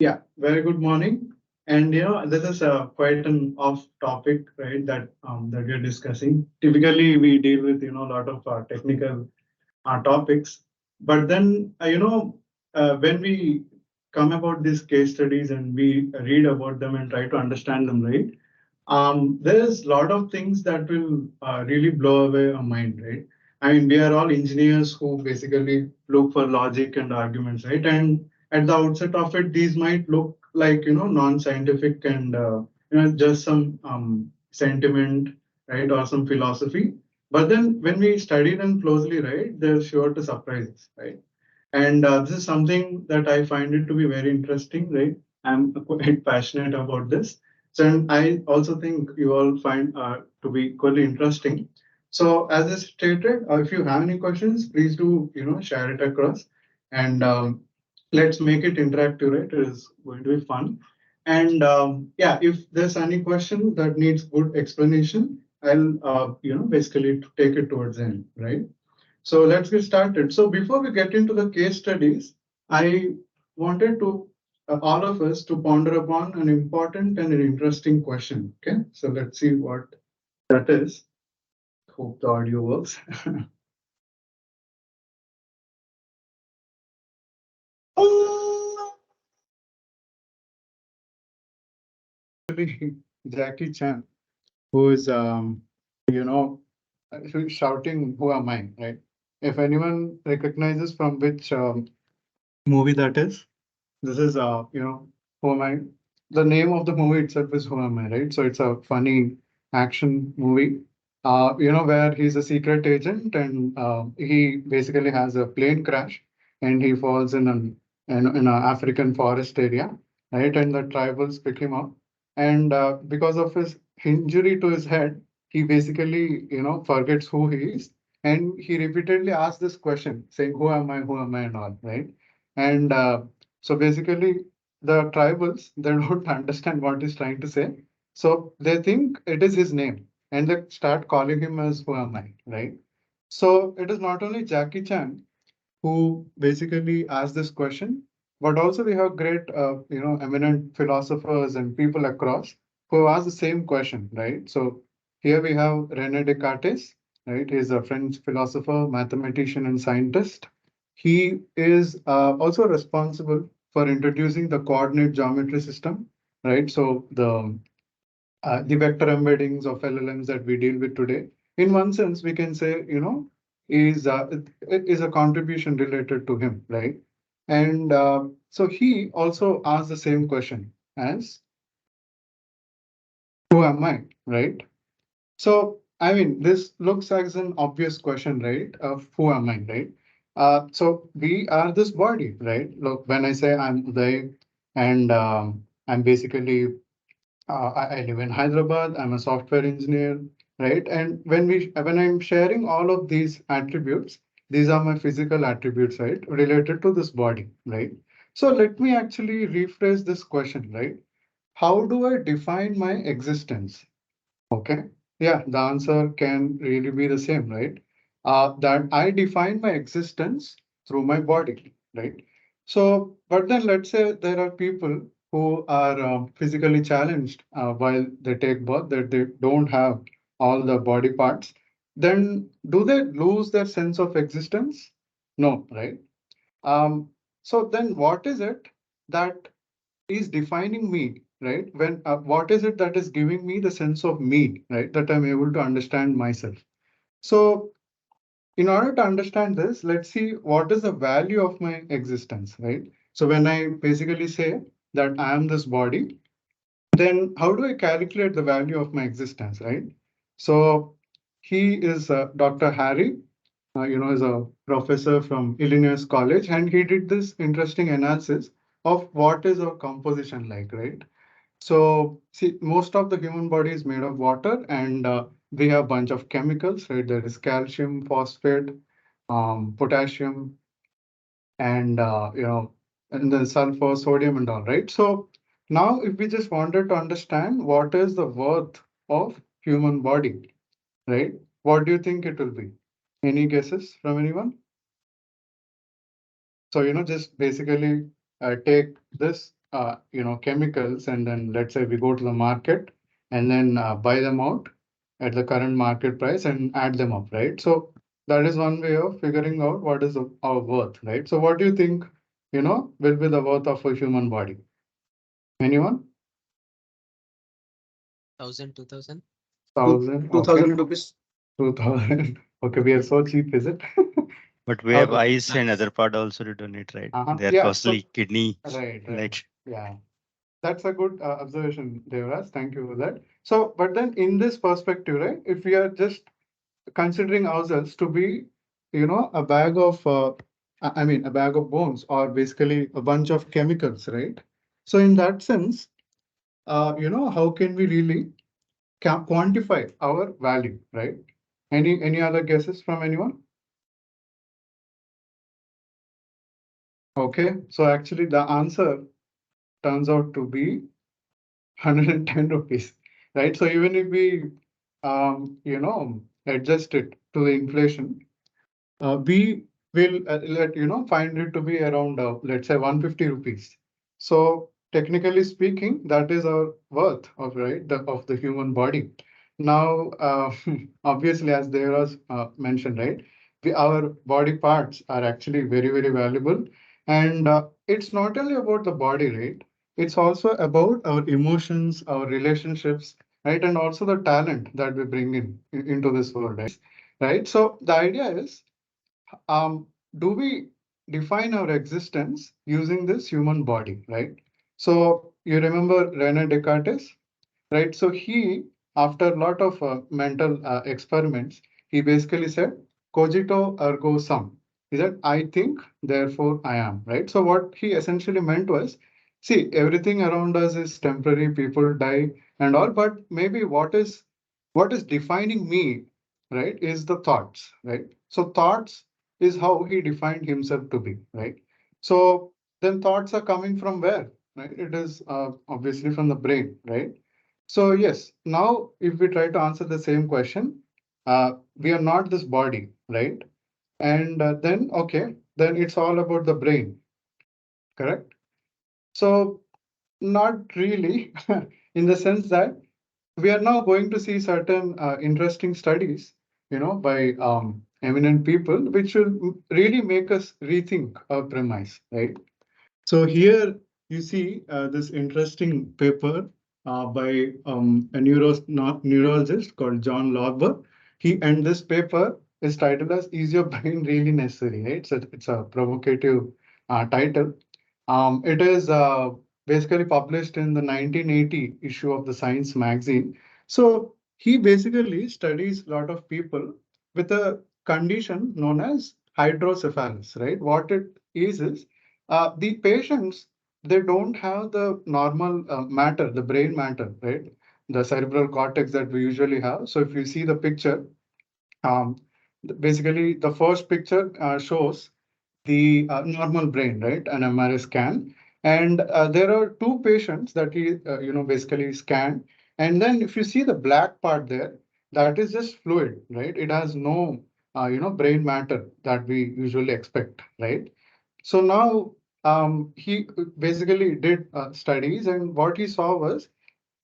Yeah, very good morning. And this is quite an off topic, right? That we're discussing. Typically, we deal with a lot of technical topics, but then when we come about these case studies and we read about them and try to understand them, right? There's a lot of things that will really blow away our mind, right? I mean, we are all engineers who basically look for logic and arguments, right? And at the outset of it, these might look like non-scientific and just some sentiment, right, or some philosophy. But then when we study them closely, right, they're sure to surprise us, right? And this is something that I find it to be very interesting, right? I'm quite passionate about this. So, and I also think you all find to be equally interesting. So, as I stated, if you have any questions, please do, share it across, and let's make it interactive, right? It is going to be fun. And yeah, if there's any question that needs good explanation, I'll, basically take it towards the end, right? So let's get started. So before we get into the case studies, I wanted to all of us to ponder upon an important and an interesting question. Okay, so let's see what that is. Hope the audio works. Actually, Jackie Chan, who is you know who's shouting, "Who am I?" Right? If anyone recognizes from which movie that is, this is who am I? The name of the movie itself is Who Am I, right? So it's a funny action movie. Where he's a secret agent and he basically has a plane crash and he falls in a African forest area, right? And the tribals pick him up, and because of his injury to his head, he basically forgets who he is, and he repeatedly asks this question, saying, Who am I?" and all, right? And so basically, the tribals they don't understand what he's trying to say, so they think it is his name, and they start calling him as "Who am I?" Right? So it is not only Jackie Chan who basically asked this question, but also we have great, eminent philosophers and people across who ask the same question, right? So here we have René Descartes, right? He's a French philosopher, mathematician, and scientist. He is also responsible for introducing the coordinate geometry system, right? So the vector embeddings of LLMs that we deal with today, in one sense, we can say, is a contribution related to him, right? And so he also asked the same question as, who am I, right? So, I mean, this looks as an obvious question, right? Of who am I, right? So we are this body, right? Look, when I say I'm Uday and I'm basically I live in Hyderabad. I'm a software engineer, right? And when I'm sharing all of these attributes, these are my physical attributes, right? Related to this body, right? So let me actually rephrase this question, right? How do I define my existence? Okay. Yeah, the answer can really be the same, right? That I define my existence through my body, right? So, but then let's say there are people who are physically challenged while they take birth, that they don't have all the body parts. Then do they lose their sense of existence? No, right? Um, so then what is it that is defining me, right? When what is it that is giving me the sense of me, right? That I'm able to understand myself. So in order to understand this, let's see what is the value of my existence, right? So when I basically say that I am this body, then how do I calculate the value of my existence, right? So he is Dr. Harry, is a professor from Illinois College, and he did this interesting analysis of what is our composition like, right? So, see, most of the human body is made of water, and we have a bunch of chemicals, right? There is calcium, phosphate, potassium, and and then sulfur, sodium, and all, right? So now, if we just wanted to understand what is the worth of human body, right? What do you think it will be? Any guesses from anyone? So, just basically take this chemicals, and then let's say we go to the market and then buy them out at the current market price and add them up, right? So that is one way of figuring out what is our worth, right? So what do you think, will be the worth of a human body? Anyone? 1,000, 2,000. 1,000. 2,000 rupees. 2,000. Okay, we are so cheap, is it? But we have Okay. eyes and other part also to donate, right? They are Yeah. costly, kidney, Right. like Yeah. That's a good observation, Devraj. Thank you for that. So, but then in this perspective, right, if we are just considering ourselves to be, a bag of, a bag of bones, or basically a bunch of chemicals, right? So in that sense, how can we really quantify our value, right? Any other guesses from anyone? Okay, so actually the answer turns out to be 110 rupees, right? So even if we, adjust it to the inflation, we will find it to be around, let's say 150 rupees. So technically speaking, that is our worth of, right, of the human body. Now, obviously, as there was mentioned, right, our body parts are actually very, very valuable. And it's not only about the body, right? It's also about our emotions, our relationships, right? And also the talent that we bring into this world, right? So the idea is, um, do we define our existence using this human body, right? So you remember Rene Descartes, right? So he, after a lot of mental experiments, he basically said, cogito ergo sum. He said, I think, therefore I am, right? So what he essentially meant was, see, everything around us is temporary, people die and all, but maybe what is defining me, right, is the thoughts, right? So thoughts is how he defined himself to be, right? So then thoughts are coming from where, right? It is obviously from the brain, right? So yes, now if we try to answer the same question, we are not this body, right? And then, okay, then it's all about the brain, correct? So not really, in the sense that we are now going to see certain interesting studies, by eminent people, which will really make us rethink our premise, right? So here you see this interesting paper by neurologist called John Lorber. And this paper is titled as "Is Your Brain Really Necessary?" Right? So it's a provocative title. It is basically published in the 1980 issue of the Science magazine. So he basically studies a lot of people with a condition known as hydrocephalus, right? What it is the patients, they don't have the normal matter, the brain matter, right? The cerebral cortex that we usually have. So if you see the picture, um, basically the first picture shows the normal brain, right? An MRI scan. And there are two patients that he, basically scanned. And then if you see the black part there, that is just fluid, right? It has no, brain matter that we usually expect, right? So now he basically did studies, and what he saw was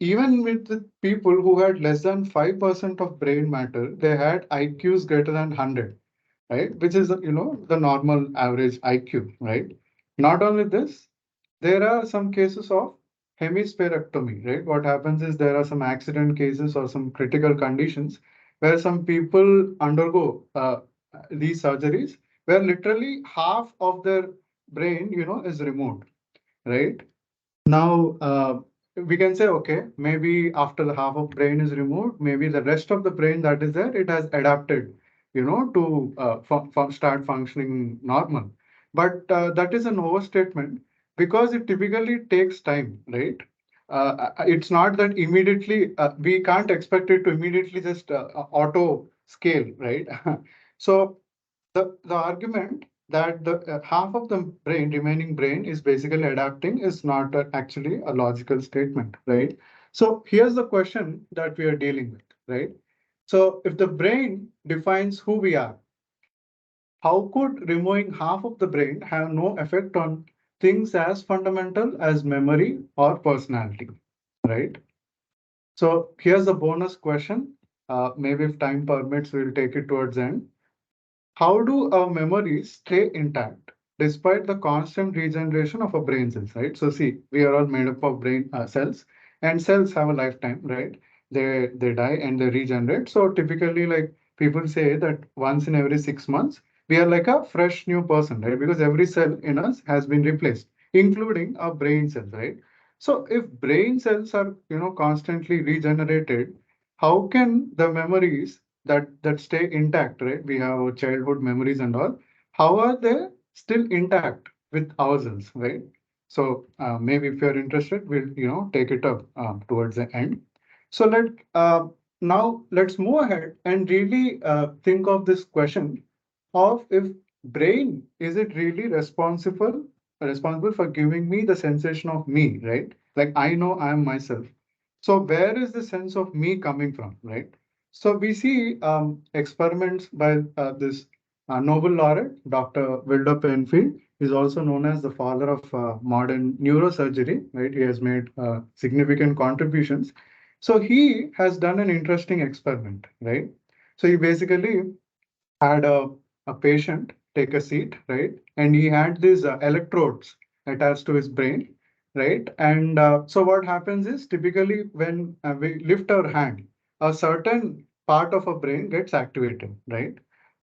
even with the people who had less than 5% of brain matter, they had IQs greater than 100, right? Which is, the normal average IQ, right? Not only this, there are some cases of hemispherectomy, right? What happens is there are some accident cases or some critical conditions where some people undergo these surgeries where literally half of their brain, is removed, right? Now, we can say, okay, maybe after the half of brain is removed, maybe the rest of the brain that is there, it has adapted, to start functioning normal. But that is an overstatement because it typically takes time, right? It's not that immediately, we can't expect it to immediately just auto scale, right? So the argument that the half of the remaining brain is basically adapting is not actually a logical statement, right? So here's the question that we are dealing with, right? So if the brain defines who we are, how could removing half of the brain have no effect on things as fundamental as memory or personality, right? So here's a bonus question. Maybe if time permits, we'll take it towards the end. How do our memories stay intact despite the constant regeneration of our brain cells, right? So see, we are all made up of brain cells, and cells have a lifetime, right? They die and they regenerate. So typically, like people say that once in every 6 months, we are like a fresh new person, right? Because every cell in us has been replaced, including our brain cells, right? So if brain cells are, constantly regenerated, how can the memories that stay intact, right? We have our childhood memories and all. How are they still intact with ourselves, right? So maybe if you're interested, we'll take it up towards the end. So now let's move ahead and really think of this question of if brain is it really responsible for giving me the sensation of me, right? Like I know I am myself. So where is the sense of me coming from, right? So we see experiments by this Nobel laureate, Dr. Wilder Penfield, is also known as the father of modern neurosurgery, right? He has made significant contributions. So he has done an interesting experiment, right? So he basically had a patient take a seat, right? And he had these electrodes attached to his brain, right? And so what happens is typically when we lift our hand, a certain part of our brain gets activated, right?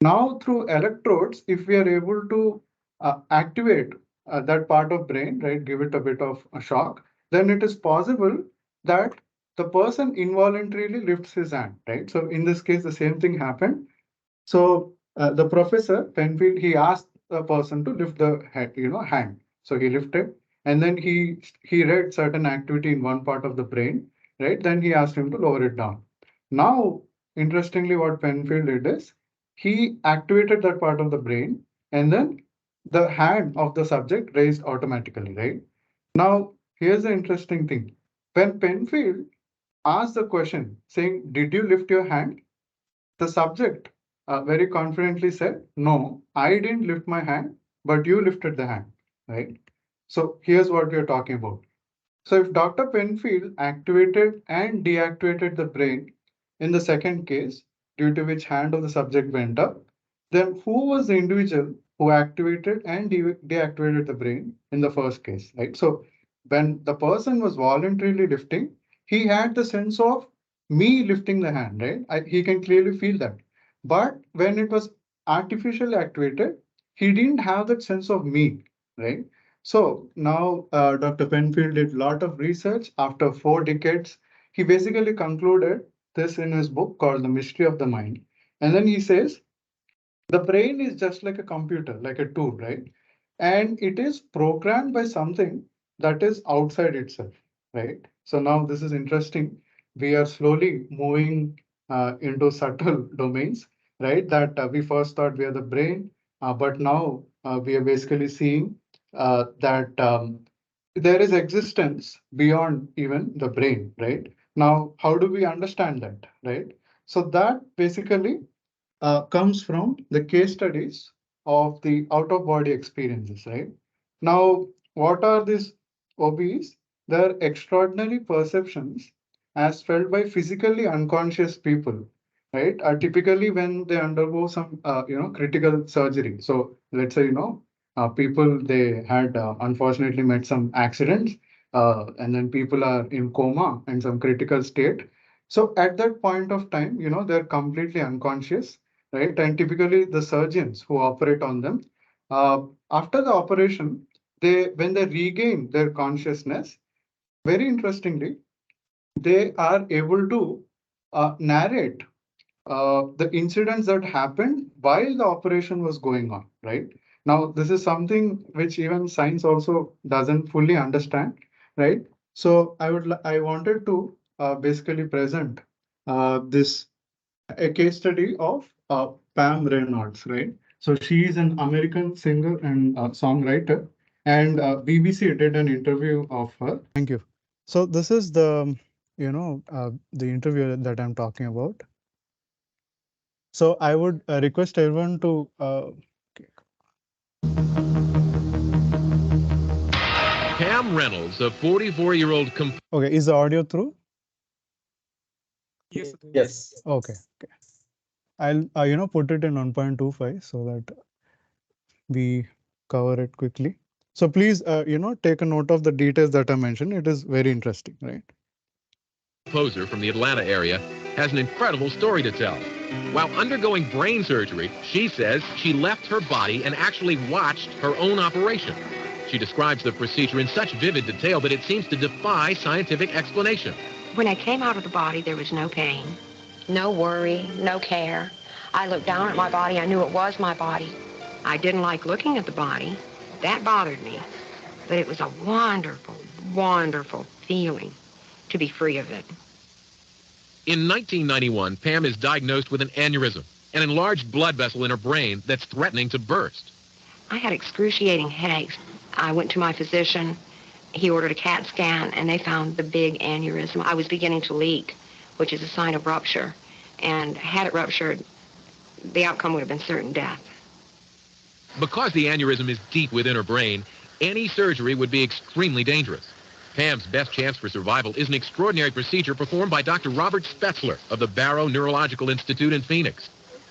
Now through electrodes, if we are able to activate that part of brain, right, give it a bit of a shock, then it is possible that the person involuntarily lifts his hand, right? So in this case, the same thing happened. So the professor Penfield, he asked the person to lift the head, hand. So he lifted, and then he read certain activity in one part of the brain, right? Then he asked him to lower it down. Now, interestingly, what Penfield did is he activated that part of the brain, and then the hand of the subject raised automatically, right? Now, here's the interesting thing. When Penfield asked the question saying, "Did you lift your hand?" The subject very confidently said, "No, I didn't lift my hand, but you lifted the hand." Right? So here's what we are talking about. So if Dr. Penfield activated and deactivated the brain in the second case, due to which hand of the subject went up, then who was the individual who activated and deactivated the brain in the first case, right? So when the person was voluntarily lifting, he had the sense of me lifting the hand, right? He can clearly feel that. But when it was artificially activated, he didn't have that sense of me, right? So now Dr. Penfield did a lot of research. After 4 decades, he basically concluded this in his book called The Mystery of the Mind. And then he says, the brain is just like a computer, like a tool, right? And it is programmed by something that is outside itself, right? So now this is interesting. We are slowly moving into subtle domains, right? That we first thought we are the brain, but now we are basically seeing that there is existence beyond even the brain, right? Now, how do we understand that, right? So that basically comes from the case studies of the out of body experiences, right? Now, what are these OBEs? They're extraordinary perceptions as felt by physically unconscious people, right? Typically when they undergo some, critical surgery. So let's say, people they had unfortunately met some accidents, and then people are in coma and some critical state. So at that point of time, they're completely unconscious, right? And typically the surgeons who operate on them, uh, after the operation, when they regain their consciousness, very interestingly, they are able to narrate the incidents that happened while the operation was going on, right? Now, this is something which even science also doesn't fully understand, right? So I wanted to basically present this a case study of Pam Reynolds, right? So she is an American singer and songwriter, and BBC did an interview of her. Thank you. So this is the interview that I'm talking about. So I would request everyone to Pam Reynolds, a 44-year-old... Okay, is the audio through? Yes. Okay. I'll put it in 1.25 so that we cover it quickly. So please take a note of the details that I mentioned. It is very interesting, right? Composer from the Atlanta area has an incredible story to tell. While undergoing brain surgery, she says she left her body and actually watched her own operation. She describes the procedure in such vivid detail that it seems to defy scientific explanation. When I came out of the body, there was no pain, no worry, no care. I looked down at my body. I knew it was my body. I didn't like looking at the body. That bothered me. But it was a wonderful, wonderful feeling to be free of it. In 1991, Pam is diagnosed with an aneurysm, an enlarged blood vessel in her brain that's threatening to burst. I had excruciating headaches. I went to my physician. He ordered a CAT scan, and they found the big aneurysm. I was beginning to leak, which is a sign of rupture. And had it ruptured, the outcome would have been certain death. Because the aneurysm is deep within her brain, any surgery would be extremely dangerous. Pam's best chance for survival is an extraordinary procedure performed by Dr. Robert Spetzler of the Barrow Neurological Institute in Phoenix.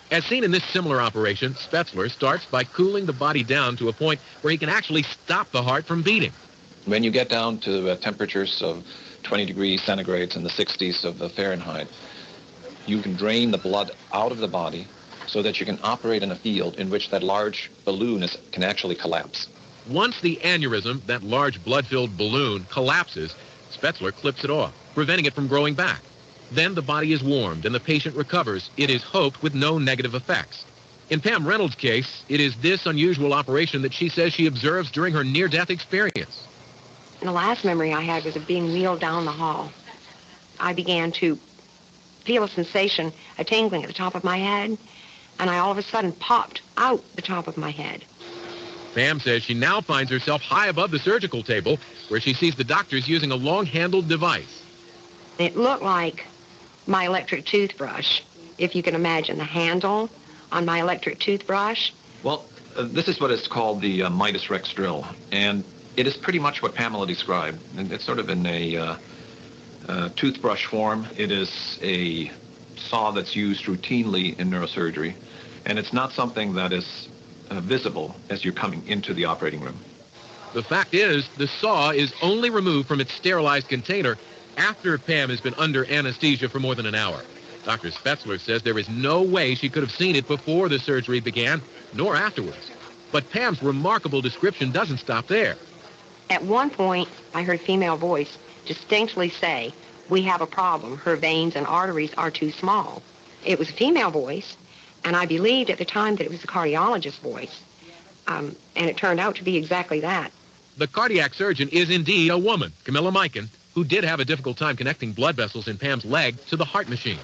As seen in this similar operation, Spetzler starts by cooling the body down to a point where he can actually stop the heart from beating. When you get down to temperatures of 20 degrees centigrade in the 60s of Fahrenheit, you can drain the blood out of the body so that you can operate in a field in which that large balloon can actually collapse. Once the aneurysm, that large blood-filled balloon, collapses, Spetzler clips it off, preventing it from growing back. Then the body is warmed and the patient recovers, it is hoped, with no negative effects. In Pam Reynolds' case, it is this unusual operation that she says she observes during her near-death experience. And the last memory I had was of being wheeled down the hall. I began to feel a sensation, a tingling at the top of my head, and I all of a sudden popped out the top of my head. Pam says she now finds herself high above the surgical table, where she sees the doctors using a long-handled device. It looked like my electric toothbrush, if you can imagine the handle on my electric toothbrush. Well, this is what is called the Midas Rex drill, and it is pretty much what Pamela described. And it's sort of in a toothbrush form. It is a saw that's used routinely in neurosurgery, and it's not something that is visible as you're coming into the operating room. The fact is, the saw is only removed from its sterilized container after Pam has been under anesthesia for more than an hour. Dr. Spetzler says there is no way she could have seen it before the surgery began, nor afterwards. But Pam's remarkable description doesn't stop there. At one point, I heard a female voice distinctly say, "We have a problem. Her veins and arteries are too small." It was a female voice, and I believed at the time that it was a cardiologist's voice. And it turned out to be exactly that. The cardiac surgeon is indeed a woman, Camilla Mikan, who did have a difficult time connecting blood vessels in Pam's leg to the heart machine.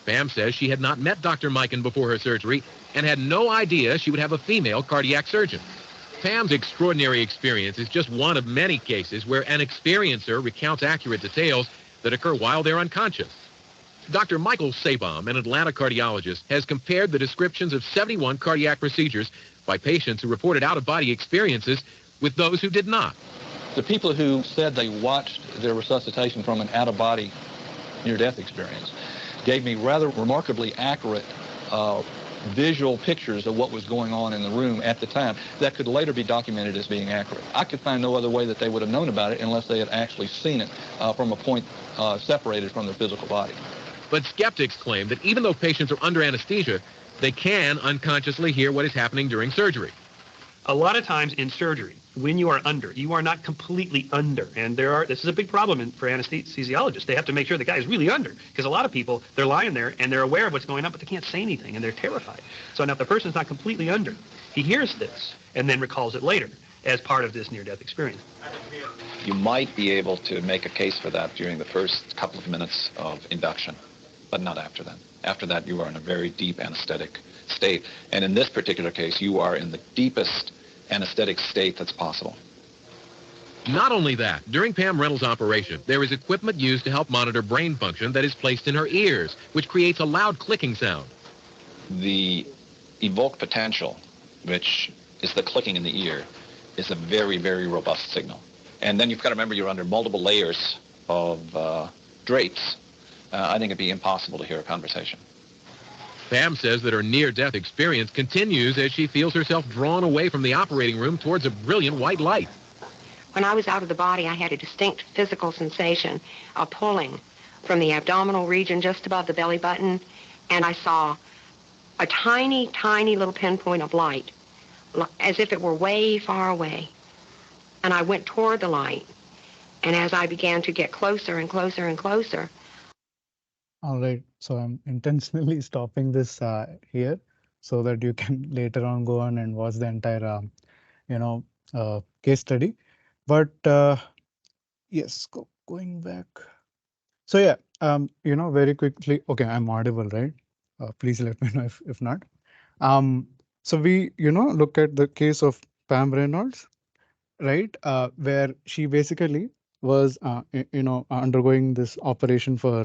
Pam says she had not met Dr. Mikan before her surgery and had no idea she would have a female cardiac surgeon. Pam's extraordinary experience is just one of many cases where an experiencer recounts accurate details that occur while they're unconscious. Dr. Michael Sabom, an Atlanta cardiologist, has compared the descriptions of 71 cardiac procedures by patients who reported out-of-body experiences with those who did not. The people who said they watched their resuscitation from an out-of-body near-death experience gave me rather remarkably accurate visual pictures of what was going on in the room at the time that could later be documented as being accurate. I could find no other way that they would have known about it unless they had actually seen it from a point separated from their physical body. But skeptics claim that even though patients are under anesthesia, they can unconsciously hear what is happening during surgery. A lot of times in surgery, when you are under, you are not completely under. And this is a big problem for anesthesiologists. They have to make sure the guy is really under, because a lot of people, they're lying there and they're aware of what's going on, but they can't say anything and they're terrified. So now if the person's not completely under, he hears this and then recalls it later as part of this near-death experience. You might be able to make a case for that during the first couple of minutes of induction, but not after that. After that, you are in a very deep anesthetic state. And in this particular case, you are in the deepest anesthetic state that's possible. Not only that, during Pam Reynolds' operation, there is equipment used to help monitor brain function that is placed in her ears, which creates a loud clicking sound. The evoked potential, which is the clicking in the ear, is a very, very robust signal. and then you've got to remember you're under multiple layers of drapes, I think it'd be impossible to hear a conversation. Pam says that her near-death experience continues as she feels herself drawn away from the operating room towards a brilliant white light. When I was out of the body, I had a distinct physical sensation, a pulling from the abdominal region just above the belly button, and I saw a tiny, tiny little pinpoint of light, as if it were way far away. And I went toward the light, and as I began to get closer and closer and closer. All right, so I'm intentionally stopping this here so that you can later on go on and watch the entire, case study. But yes, going back. So yeah, very quickly. Okay, I'm audible, right? Please let me know if not. So we, look at the case of Pam Reynolds, right? Where she basically was, undergoing this operation for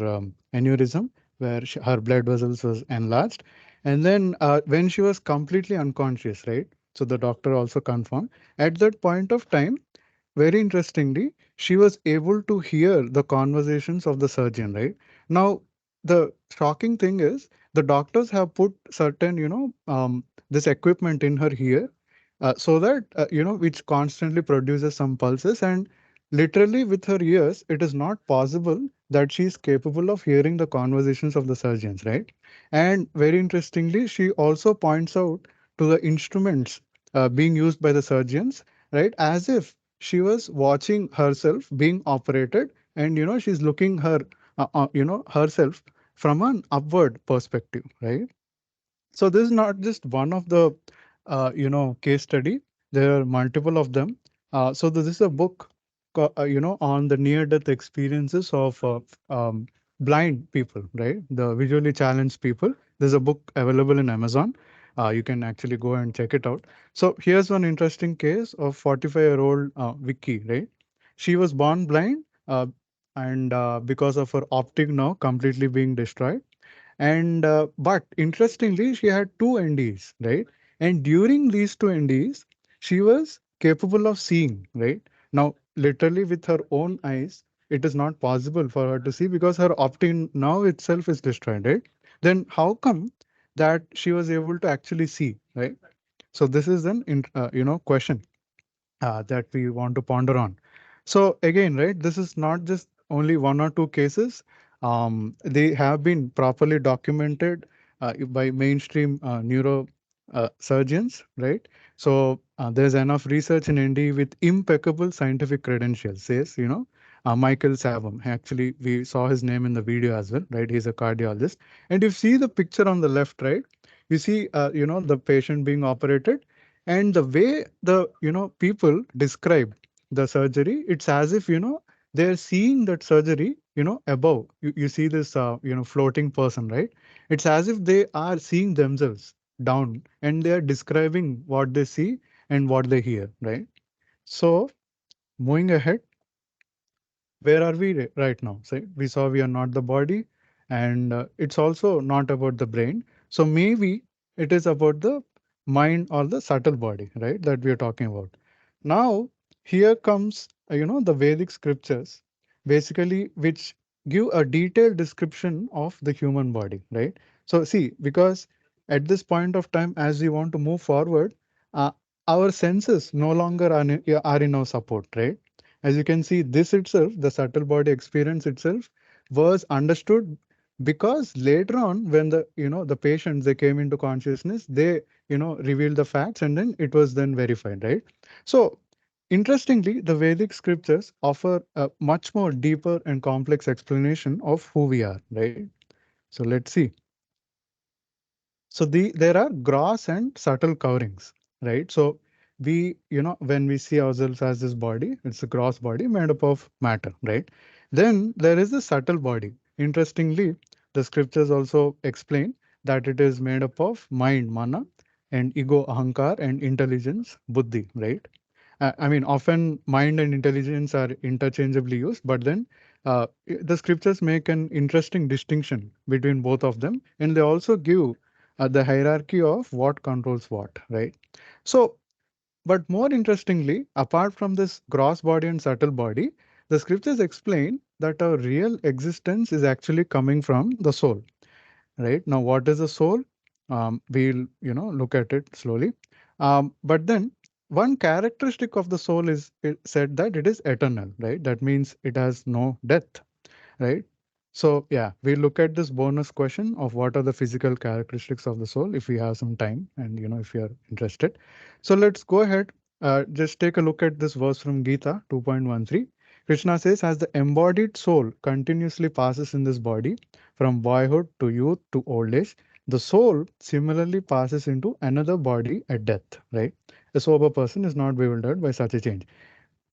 aneurysm, where her blood vessels was enlarged, and then when she was completely unconscious, right? So the doctor also confirmed at that point of time. Very interestingly, she was able to hear the conversations of the surgeon, right? Now, the shocking thing is the doctors have put certain, this equipment in her ear so that, which constantly produces some pulses. And literally with her ears, it is not possible that she is capable of hearing the conversations of the surgeons, right? And very interestingly, she also points out to the instruments being used by the surgeons, right? As if she was watching herself being operated, and she's looking herself from an upward perspective, right? So this is not just one of the case study. There are multiple of them. So this is a book on the near death experiences of blind people, right? The visually challenged people. There's a book available in Amazon. You can actually go and check it out. So here's one interesting case of 45-year-old Vicky, right? She was born blind, and because of her optic nerve completely being destroyed, and but interestingly, she had two NDs, right? And during these two NDs, she was capable of seeing, right? Now, literally with her own eyes, it is not possible for her to see because her optic now itself is destroyed, right? Then how come that she was able to actually see, right? So this is an question that we want to ponder on. So again, right, this is not just only one or two cases. They have been properly documented by mainstream neuro surgeons, right? So there's enough research in ND with impeccable scientific credentials, says, Michael Savum. Actually, we saw his name in the video as well, right? He's a cardiologist. And you see the picture on the left, right? You see, the patient being operated, and the way the people describe the surgery, it's as if they're seeing that surgery above. You see this floating person, right? It's as if they are seeing themselves down, and they are describing what they see and what they hear, right? So moving ahead, where are we right now? So we saw we are not the body, and it's also not about the brain. So maybe it is about the mind or the subtle body, right? That we are talking about. Now, here comes, the Vedic scriptures, basically, which give a detailed description of the human body, right? So see, because at this point of time, as we want to move forward, uh, our senses no longer are in our support, right? As you can see, this itself, the subtle body experience itself, was understood because later on, when the patients they came into consciousness, they revealed the facts, and then it was then verified, right? So interestingly, the Vedic scriptures offer a much more deeper and complex explanation of who we are, right? So let's see. So there are gross and subtle coverings, right? So when we see ourselves as this body, it's a gross body made up of matter, right? Then there is the subtle body. Interestingly, the scriptures also explain that it is made up of mind, mana, and ego, ahankar, and intelligence, buddhi, right? I mean, often mind and intelligence are interchangeably used, but then the scriptures make an interesting distinction between both of them, and they also give the hierarchy of what controls what, right? So But more interestingly, apart from this gross body and subtle body, the scriptures explain that our real existence is actually coming from the soul. Right now, what is the soul? We'll look at it slowly. But then one characteristic of the soul is it said that it is eternal. Right, that means it has no death. Right. So yeah, we look at this bonus question of what are the physical characteristics of the soul if we have some time and if you are interested. So let's go ahead. Just take a look at this verse from Gita 2.13. Krishna says, as the embodied soul continuously passes in this body from boyhood to youth to old age, the soul similarly passes into another body at death. Right? A sober person is not bewildered by such a change.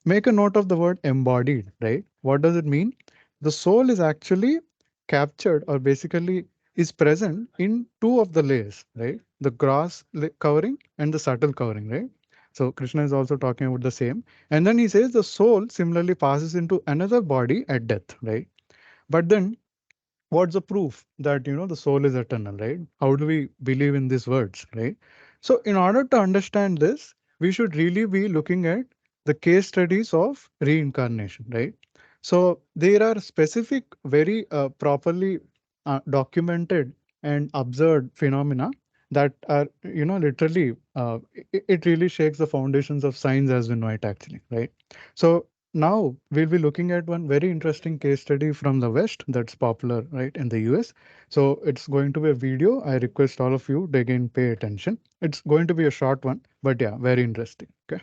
Make a note of the word embodied, right? What does it mean? The soul is actually captured or basically is present in two of the layers, right? The gross covering and the subtle covering, right? So Krishna is also talking about the same. And then he says the soul similarly passes into another body at death, right? But then what's the proof that the soul is eternal, right? How do we believe in these words, right? So in order to understand this, we should really be looking at the case studies of reincarnation, right? So there are specific very properly documented and observed phenomena that are literally it really shakes the foundations of science as we know it, actually, right? So now we'll be looking at one very interesting case study from the West that's popular, right, in the US. So it's going to be a video. I request all of you to again pay attention. It's going to be a short one, but yeah, very interesting. Okay.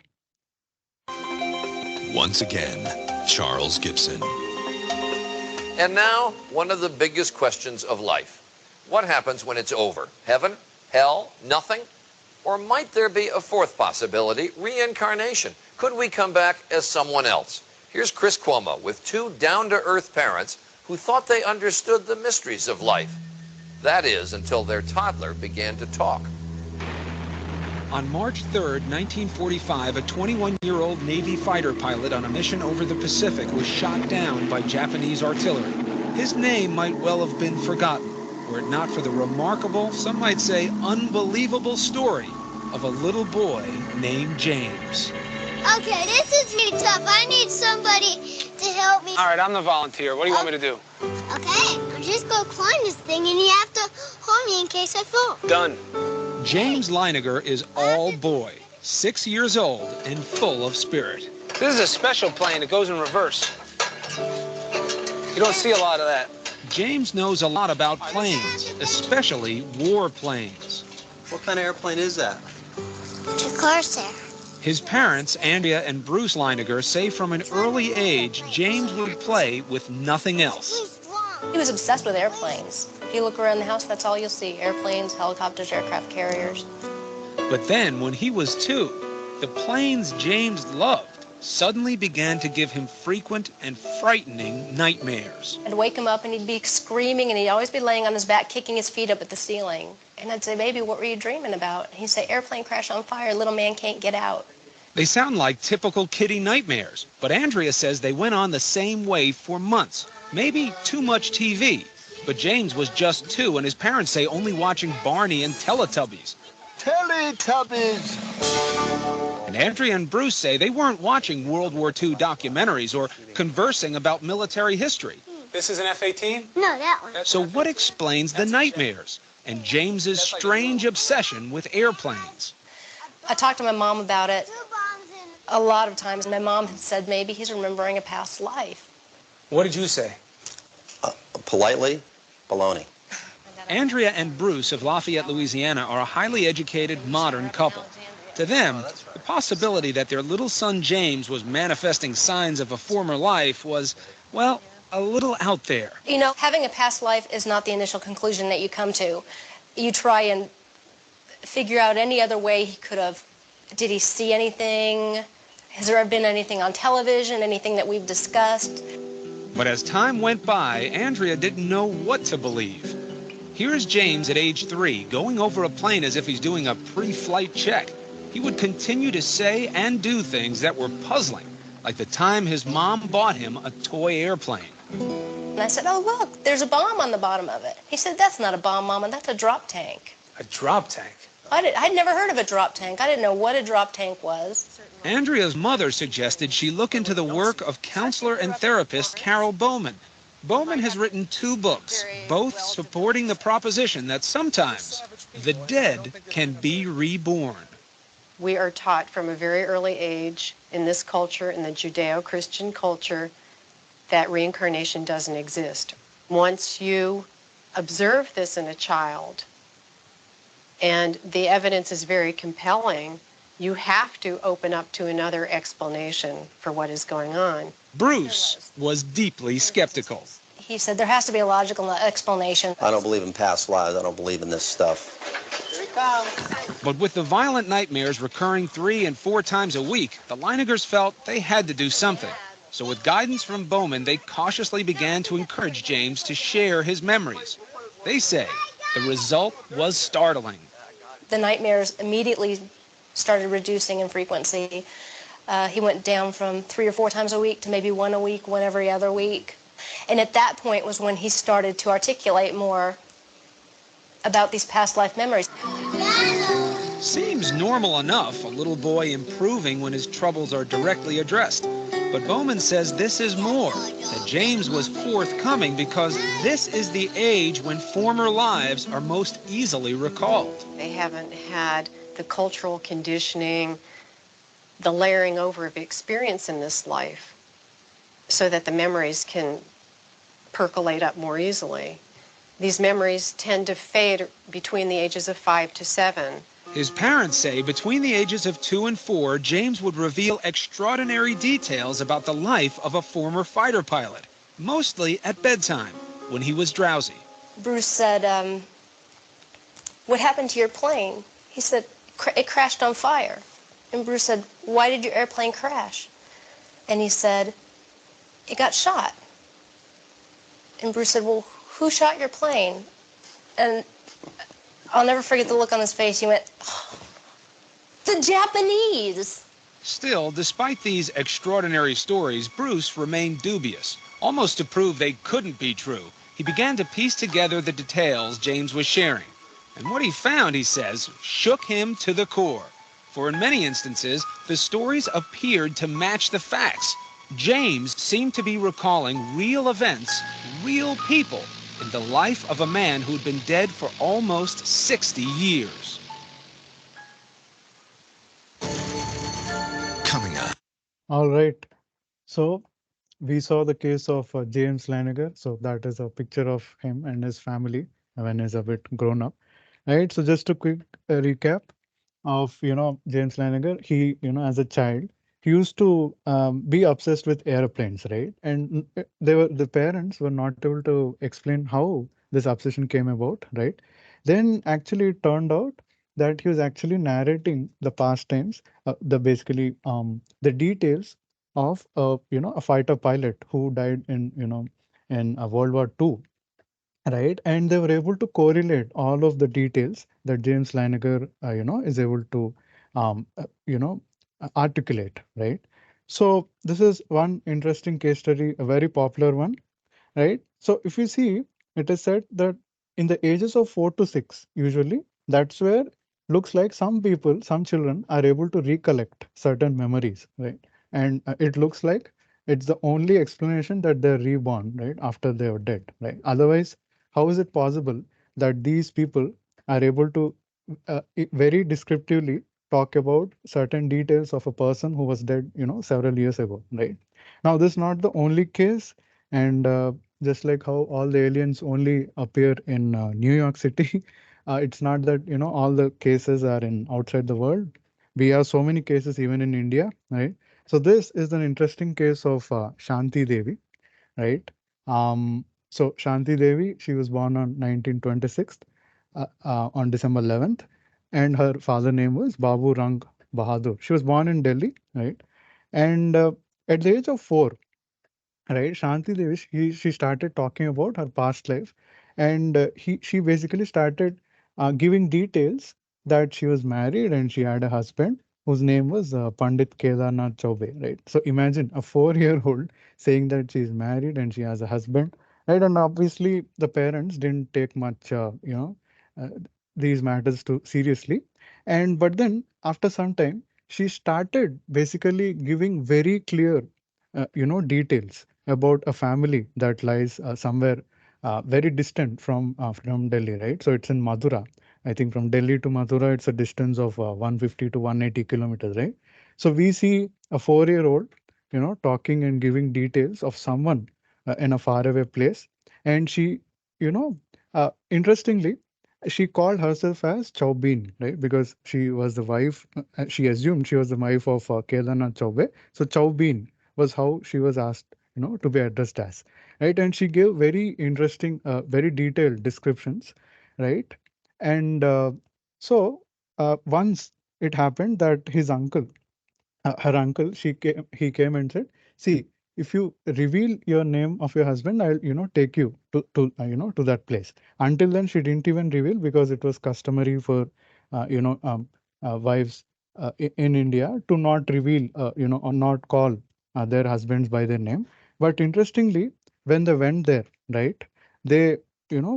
Once again, Charles Gibson. And now, one of the biggest questions of life. What happens when it's over? Heaven? Hell? Nothing? Or might there be a fourth possibility, reincarnation? Could we come back as someone else? Here's Chris Cuomo with two down-to-earth parents who thought they understood the mysteries of life. That is, until their toddler began to talk. On March 3rd, 1945, a 21-year-old Navy fighter pilot on a mission over the Pacific was shot down by Japanese artillery. His name might well have been forgotten, were it not for the remarkable, some might say unbelievable story of a little boy named James. Okay, this is really tough. I need somebody to help me. All right, I'm the volunteer. What do you want me to do? Okay, I'm just going to climb this thing, and you have to hold me in case I fall. Done. James Leiniger is all boy, 6 years old and full of spirit. This is a special plane. It goes in reverse. You don't see a lot of that. James knows a lot about planes, especially war planes. What kind of airplane is that? It's a Corsair. His parents, Andrea and Bruce Leiniger, say from an early age, James would play with nothing else. He was obsessed with airplanes. If you look around the house, that's all you'll see. Airplanes, helicopters, aircraft carriers. But then, when he was 2, the planes James loved suddenly began to give him frequent and frightening nightmares. I'd wake him up and he'd be screaming, and he'd always be laying on his back, kicking his feet up at the ceiling. And I'd say, baby, what were you dreaming about? And he'd say, airplane crash on fire, little man can't get out. They sound like typical kiddie nightmares, but Andrea says they went on the same way for months. Maybe too much TV. But James was just 2, and his parents say only watching Barney and Teletubbies. Teletubbies! And Andrea and Bruce say they weren't watching World War II documentaries or conversing about military history. This is an F-18? No, that one. So what explains the nightmares and James's strange obsession with airplanes? I talked to my mom about it a lot of times. My mom had said maybe he's remembering a past life. What did you say? Politely, baloney. Andrea and Bruce of Lafayette, Louisiana, are a highly educated, modern couple. To them, the possibility that their little son James was manifesting signs of a former life was, well, a little out there. You know, having a past life is not the initial conclusion that you come to. You try and figure out any other way he could have. Did he see anything? Has there been anything on television, anything that we've discussed? But as time went by, Andrea didn't know what to believe. Here's James at age 3, going over a plane as if he's doing a pre-flight check. He would continue to say and do things that were puzzling, like the time his mom bought him a toy airplane. And I said, oh, look, there's a bomb on the bottom of it. He said, that's not a bomb, Mama, that's a drop tank. A drop tank? I'd never heard of a drop tank. I didn't know what a drop tank was. Andrea's mother suggested she look into the work of counselor and therapist Carol Bowman. Bowman has written 2 books, both supporting the proposition that sometimes the dead can be reborn. We are taught from a very early age in this culture, in the Judeo-Christian culture, that reincarnation doesn't exist. Once you observe this in a child, and the evidence is very compelling, you have to open up to another explanation for what is going on. Bruce was deeply skeptical. He said there has to be a logical explanation. I don't believe in past lives. I don't believe in this stuff. But with the violent nightmares recurring 3 and 4 times a week, the Leinigers felt they had to do something. So with guidance from Bowman, they cautiously began to encourage James to share his memories. They say the result was startling. The nightmares immediately started reducing in frequency. He went down from 3 or 4 times a week to maybe 1 a week, 1 every other week. And at that point was when he started to articulate more about these past life memories. Seems normal enough, a little boy improving when his troubles are directly addressed. But Bowman says this is more, that James was forthcoming because this is the age when former lives are most easily recalled. They haven't had the cultural conditioning, the layering over of experience in this life, so that the memories can percolate up more easily. These memories tend to fade between the ages of 5 to 7. His parents say between the ages of 2 and 4, James would reveal extraordinary details about the life of a former fighter pilot, mostly at bedtime, when he was drowsy. Bruce said, what happened to your plane? He said, it crashed on fire. And Bruce said, why did your airplane crash? And he said, it got shot. And Bruce said, well, who shot your plane? And I'll never forget the look on his face. He went, oh, the Japanese. Still, despite these extraordinary stories, Bruce remained dubious. Almost to prove they couldn't be true, he began to piece together the details James was sharing. And what he found, he says, shook him to the core. For in many instances, the stories appeared to match the facts. James seemed to be recalling real events, real people, in the life of a man who'd been dead for almost 60 years. Coming up. All right. So we saw the case of James Laniger. So that is a picture of him and his family when he's a bit grown up. Right. So just a quick recap of James Laniger. He as a child he used to be obsessed with airplanes, right? And the parents were not able to explain how this obsession came about, right? Then actually it turned out that he was actually narrating the past times, the basically the details of a fighter pilot who died in in World War II, right? And they were able to correlate all of the details that James Laniger is able to articulate, right? So this is one interesting case study, a very popular one, right? So if you see, it is said that in the ages of 4 to 6, usually that's where looks like some people, some children are able to recollect certain memories, right? And it looks like it's the only explanation that they're reborn, right, after they are dead, right? Otherwise, how is it possible that these people are able to very descriptively talk about certain details of a person who was dead, several years ago, right? Now, this is not the only case, and just like how all the aliens only appear in New York City, it's not that all the cases are in outside the world. We have so many cases even in India, right? So this is an interesting case of Shanti Devi, right? So Shanti Devi, she was born on 1926 on December 11th, and her father name was Babu Rang Bahadur. She was born in Delhi, right? And at the age of 4, right, Shanti Devi, she started talking about her past life, and she basically started giving details that she was married and she had a husband whose name was Pandit Kedarnath Chaube, right? So imagine a 4-year-old saying that she's married and she has a husband, right? And obviously the parents didn't take much, uh, these matters too seriously. And but then after some time, she started basically giving very clear, details about a family that lies somewhere very distant from Delhi, right? So it's in Madura. I think from Delhi to Mathura, it's a distance of 150 to 180 kilometers, right? So we see a 4-year-old, talking and giving details of someone in a faraway place. And she, you know, interestingly, she called herself as Chaubin, right? Because she was the wife, she assumed she was the wife of Kedarnath Chaube. So Chaubin was how she was asked, to be addressed as, right? And she gave very interesting, very detailed descriptions, right? And once it happened that his uncle, her uncle, he came and said, see, if you reveal your name of your husband, I'll, take you to that place. Until then, she didn't even reveal because it was customary for, wives in India to not reveal, or not call their husbands by their name. But interestingly, when they went there, right, they,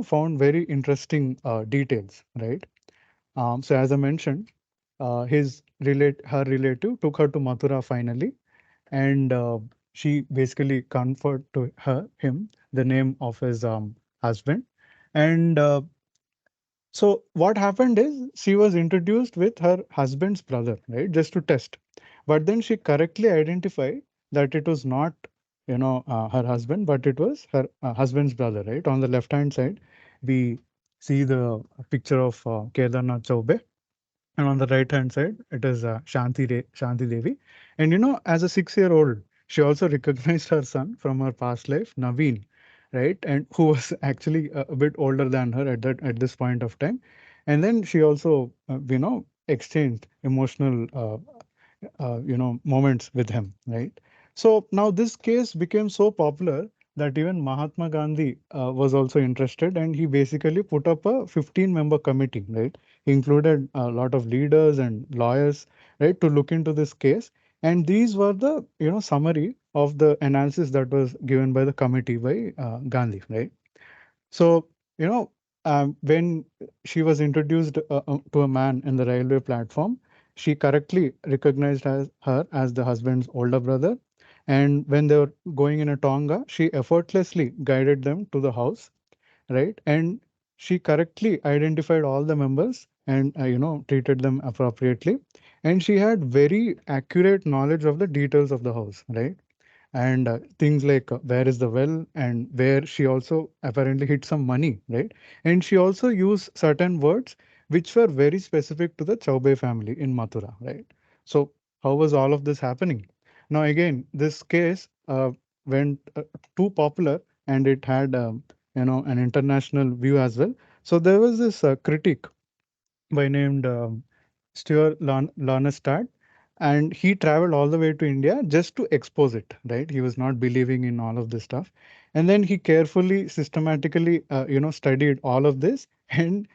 found very interesting details, right? So as I mentioned, her relative took her to Mathura finally, and she basically conferred to him the name of his husband. And so what happened is she was introduced with her husband's brother, right, just to test. But then she correctly identified that it was not, her husband, but it was her husband's brother, right? On the left hand side, we see the picture of Kedarnath Chaube, and on the right hand side it is Shanti Devi. And as a 6-year-old, she also recognized her son from her past life, Naveen, right? And who was actually a bit older than her at this point of time. And then she also exchanged emotional moments with him, right? So now this case became so popular that even Mahatma Gandhi was also interested, and he basically put up a 15-member committee, right? He included a lot of leaders and lawyers, right, to look into this case. And these were the, summary of the analysis that was given by the committee by Gandhi, right? So, when she was introduced to a man in the railway platform, she correctly recognized her as the husband's older brother. And when they were going in a Tonga, she effortlessly guided them to the house, right? And she correctly identified all the members and, treated them appropriately. And she had very accurate knowledge of the details of the house, right? And things like where is the well, and where she also apparently hid some money, right? And she also used certain words which were very specific to the Chaube family in Mathura, right? So how was all of this happening? Now again, this case went too popular, and it had an international view as well. So there was this critic by named Stuart Larnestad, and he traveled all the way to India just to expose it. Right, he was not believing in all of this stuff, and then he carefully, systematically, studied all of this, and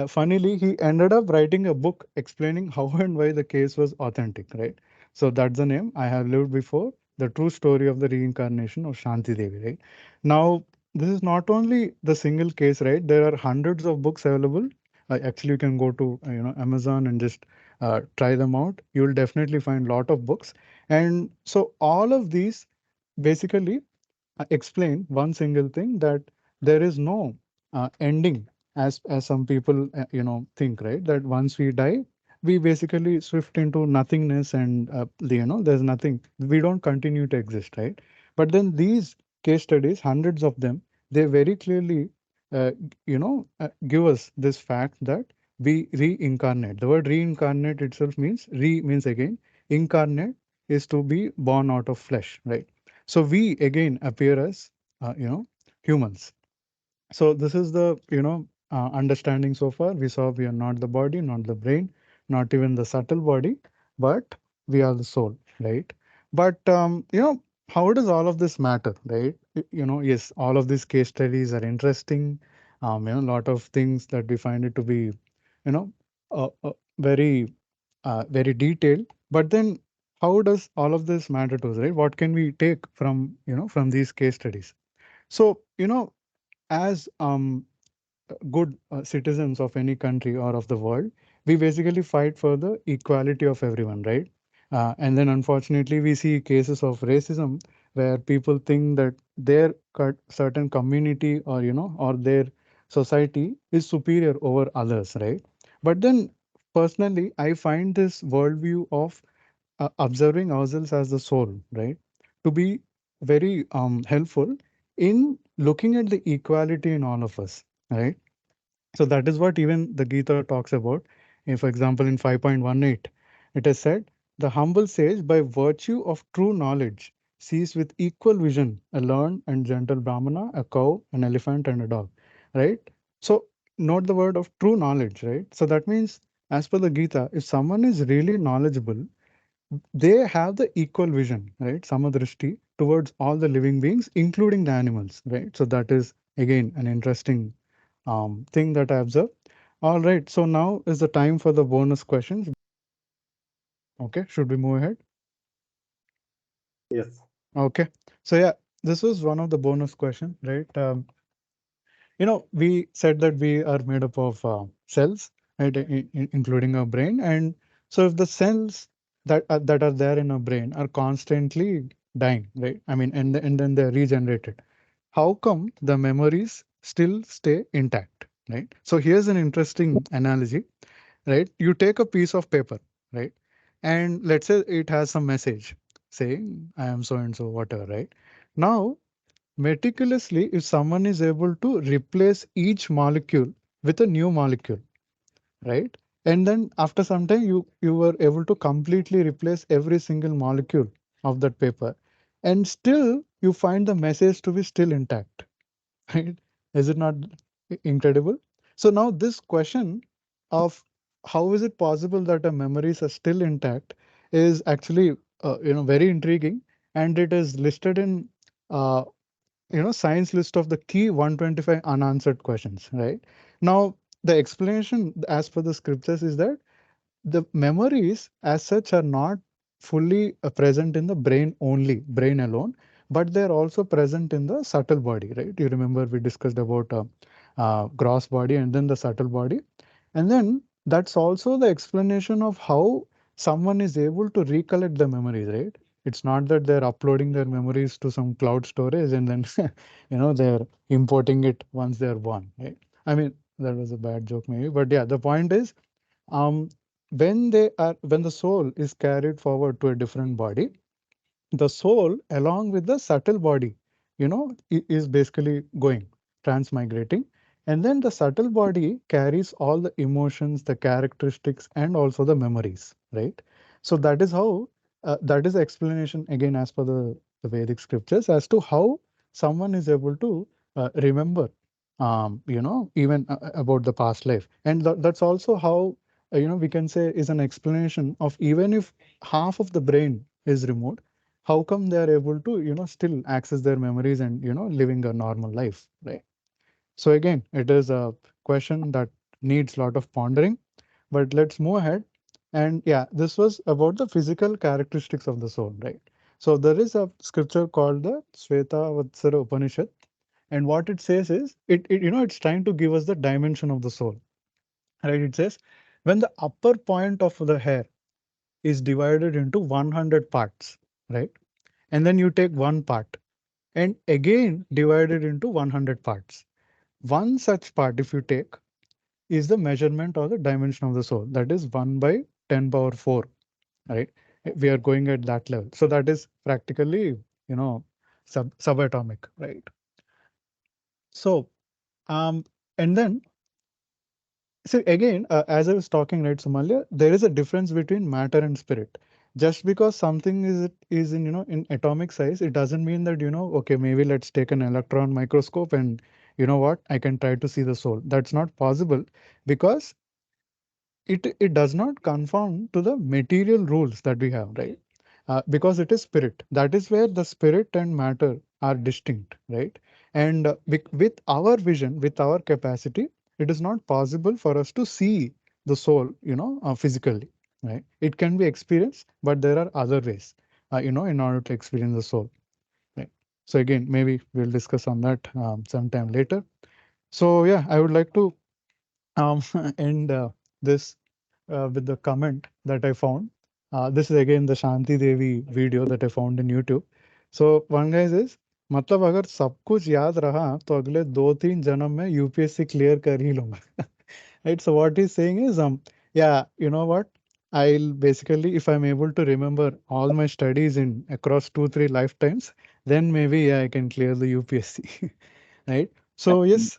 funnily, he ended up writing a book explaining how and why the case was authentic. Right, so that's the name I have lived before. The true story of the reincarnation of Shanti Devi. Right now, this is not only the single case. Right, there are hundreds of books available. Actually, you can go to Amazon and just try them out. You will definitely find a lot of books. And so all of these basically explain one single thing, that there is no ending, as some people think, right? That once we die, we basically swift into nothingness, and there's nothing. We don't continue to exist, right? But then these case studies, hundreds of them, they very clearly give us this fact that we reincarnate. The word reincarnate itself means, re means again, incarnate is to be born out of flesh, right? So we again appear as humans. So this is the understanding so far. We saw we are not the body, not the brain, not even the subtle body, but we are the soul, right? But how does all of this matter, right? Yes, all of these case studies are interesting. A lot of things that we find it to be, very very detailed. But then, how does all of this matter to us, right? What can we take from from these case studies? So as good citizens of any country or of the world, we basically fight for the equality of everyone, right? And then unfortunately, we see cases of racism where people think that their certain community or or their society is superior over others, right? But then personally, I find this worldview of observing ourselves as the soul, right, to be very helpful in looking at the equality in all of us, right? So that is what even the Gita talks about. For example, in 5.18, it is said, the humble sage, by virtue of true knowledge, sees with equal vision a learned and gentle Brahmana, a cow, an elephant, and a dog, right? So note the word of true knowledge, right? So that means, as per the Gita, if someone is really knowledgeable, they have the equal vision, right? Samadrishti towards all the living beings, including the animals, right? So that is again an interesting thing that I observed. All right, so now is the time for the bonus questions. Okay, should we move ahead? Yes. Okay, so yeah, this was one of the bonus questions, right? We said that we are made up of cells, right, including our brain. And so if the cells that are there in our brain are constantly dying, right? I mean, and then they're regenerated. How come the memories still stay intact, right? So here's an interesting analogy, right? You take a piece of paper, right? And let's say it has some message saying, I am so and so, whatever, right? Now, meticulously, if someone is able to replace each molecule with a new molecule, right? And then after some time, you were able to completely replace every single molecule of that paper, and still you find the message to be still intact, right? Is it not incredible? So now this question of how is it possible that our memories are still intact is actually very intriguing, and it is listed in uh, science list of the key 125 unanswered questions, right? Now the explanation as per the scriptures is that the memories as such are not fully present in the brain alone, but they're also present in the subtle body, right? You remember we discussed about gross body and then the subtle body. And then that's also the explanation of how someone is able to recollect the memories, right? It's not that they're uploading their memories to some cloud storage and then, they're importing it once they're born, right? I mean, that was a bad joke maybe, but yeah, the point is, um, when the soul is carried forward to a different body, the soul along with the subtle body is basically going transmigrating, and then the subtle body carries all the emotions, the characteristics, and also the memories, right? So that is how that is the explanation again as per the Vedic scriptures as to how someone is able to remember even about the past life. And that's also how we can say is an explanation of, even if half of the brain is removed, how come they are able to still access their memories and living a normal life, right? So again, it is a question that needs a lot of pondering, but let's move ahead. And yeah, this was about the physical characteristics of the soul, right? So there is a scripture called the Shvetavatsara Upanishad, and what it says is it's trying to give us the dimension of the soul, right? It says, when the upper point of the hair is divided into 100 parts, right? And then you take one part and again divide it into 100 parts. One such part, if you take, is the measurement or the dimension of the soul. That is 1 by 10 power 4, right? We are going at that level. So that is practically, subatomic, right? So, and then, so again, as I was talking, right, Somalia, there is a difference between matter and spirit. Just because something is in in atomic size, it doesn't mean that okay, maybe let's take an electron microscope and what, I can try to see the soul. That's not possible, because it does not conform to the material rules that we have, right? Because it is spirit. That is where the spirit and matter are distinct, right? And with our vision, with our capacity, it is not possible for us to see the soul, physically, right? It can be experienced, but there are other ways, in order to experience the soul, right? So again, maybe we'll discuss on that sometime later. So yeah, I would like to end this with the comment that I found. This is again the Shanti Devi video that I found in YouTube. So one guy says, मतलब अगर सब कुछ याद रहा तो अगले 2-3 जन्म में यूपीएससी क्लियर कर ही लूंगा. Right? So what he's saying is, yeah, you know what? I'll basically, if I'm able to remember all my studies in across 2-3 lifetimes, then maybe yeah, I can clear the UPSC. Right? So yes,